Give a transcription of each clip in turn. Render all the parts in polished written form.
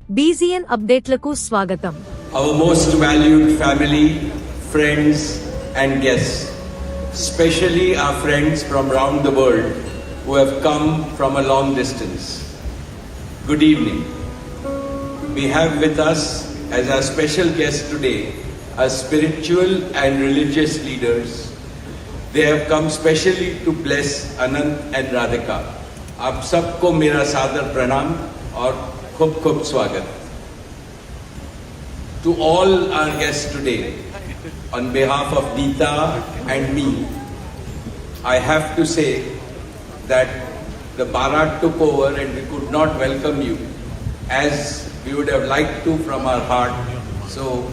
బీజీఎన్ అప్డేట్లకు స్వాగతం. Our most valued family, friends and guests, especially our friends from around the world who have come from a long distance. Good evening. We have with us as our special guests today our spiritual and religious leaders. They have come specially to bless Anant and Radhika. आप सबको मेरा सादर प्रणाम और खूब खूब स्वागत. To all our guests today, on behalf of Neeta and me, I have to say that the Bharat took over and we could not welcome you as we would have liked to from our heart. So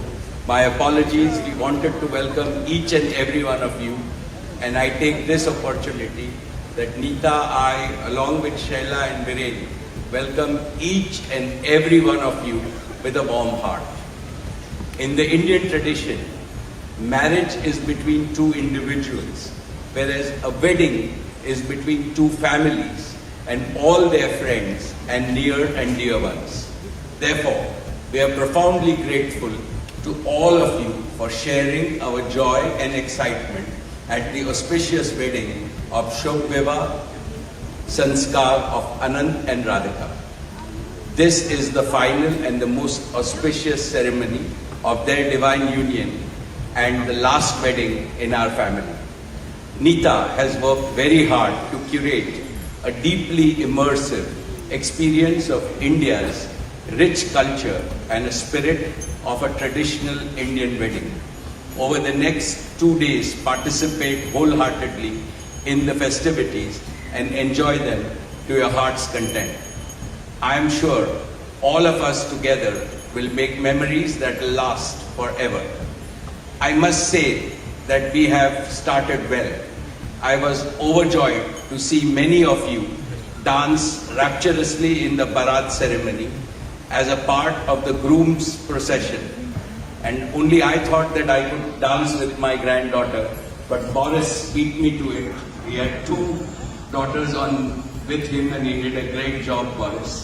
my apologies. We wanted to welcome each and every one of you, and I take this opportunity that Neeta, I, along with Shaila and Viren, welcome each and every one of you with a warm heart. In the Indian tradition, marriage is between two individuals, whereas a wedding is between two families and all their friends and near and dear ones. Therefore, we are profoundly grateful to all of you for sharing our joy and excitement at the auspicious wedding of Shubh Vivah Sanskar of Anant and Radhika. This is the final and the most auspicious ceremony of their divine union and the last wedding in our family. Neeta has worked very hard to curate a deeply immersive experience of India's rich culture and a spirit of a traditional Indian wedding. Over the next 2 days, participate wholeheartedly in the festivities and enjoy them to your heart's content. I am sure all of us together will make memories that will last forever. I must say that we have started well. I was overjoyed to see many of you dance rapturously in the Bharat ceremony as a part of the groom's procession. And only I thought that I could dance with my granddaughter, but Boris beat me to it. He had 2 daughters on with him and he did a great job, Boris.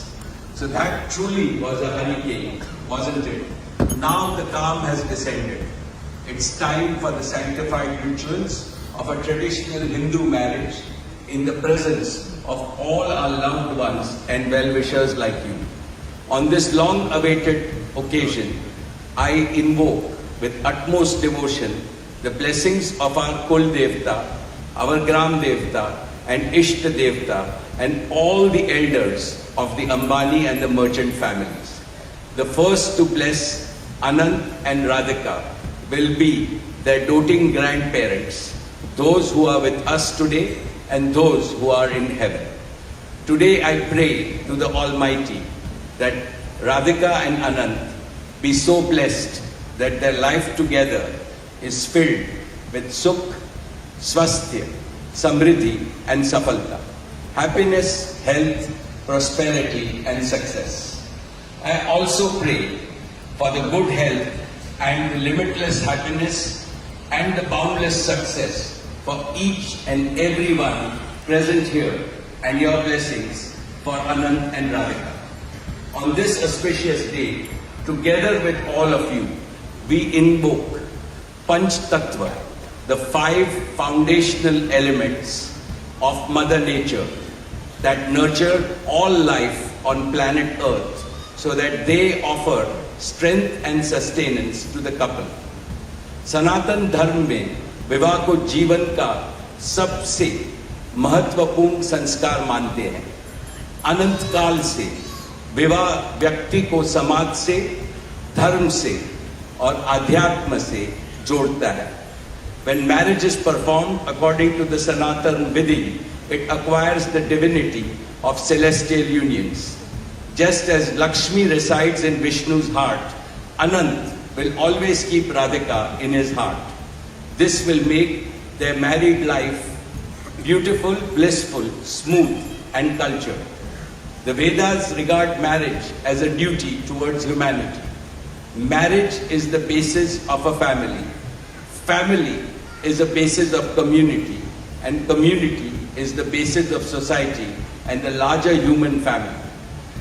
So that truly was a hurricane, wasn't it? Now the calm has descended. It's time for the sanctified rituals of a traditional Hindu marriage in the presence of all our loved ones and well-wishers like you. On this long-awaited occasion, I invoke with utmost devotion the blessings of our Kul Devta, our Gram Devta and Ishta Devta and all the elders of the Ambani and the merchant families. The first to bless Anant and Radhika will be their doting grandparents, those who are with us today and those who are in heaven. Today I pray to the Almighty that Radhika and Anant be so blessed that their life together is filled with sukh, swasthya, samriddhi and safalta, happiness, health, prosperity and success. I also pray for the good health and the limitless happiness and the boundless success for each and every one present here, and your blessings for Anant and Radhika. On this auspicious day, together with all of you, we invoke Panch Tattva, the 5 foundational elements of Mother Nature that nurture all life on planet Earth so that they offer strength and sustenance to the couple. सनातन धर्म में विवाह को जीवन का सबसे महत्वपूर्ण संस्कार मानते हैं. अनंत काल से विवाह व्यक्ति को समाज से, धर्म से और अध्यात्म से जोड़ता है. When marriage is performed according to the Sanatan Vidhi, it acquires the divinity of celestial unions. Just as Lakshmi resides in Vishnu's heart, Anant will always keep Radhika in his heart. This will make their married life beautiful, blissful, smooth and cultured. The Vedas regard marriage as a duty towards humanity. Marriage is the basis of a family. Family is the basis of community, and community is the basis of society and the larger human family.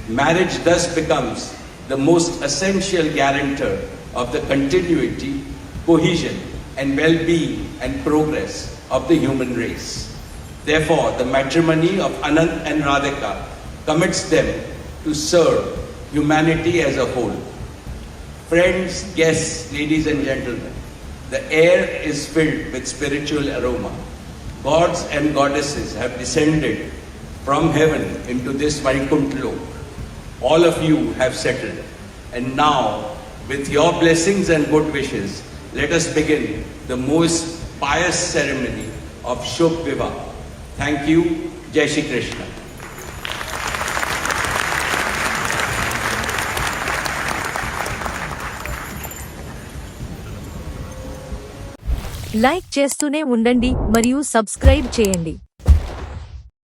Marriage thus becomes the most essential guarantor of the continuity, cohesion, and well-being and progress of the human race. Therefore, the matrimony of Anant and Radhika commits them to serve humanity as a whole. Friends, guests, ladies and gentlemen, the air is filled with spiritual aroma. Gods and goddesses have descended from heaven into this Vaikuntha Lok. All of you have settled. And now, with your blessings and good wishes, let us begin the most pious ceremony of Shubh Vivah. Thank you. Jai Shri Krishna. Like చేస్తూనే ఉండండి మరియు subscribe చేయండి.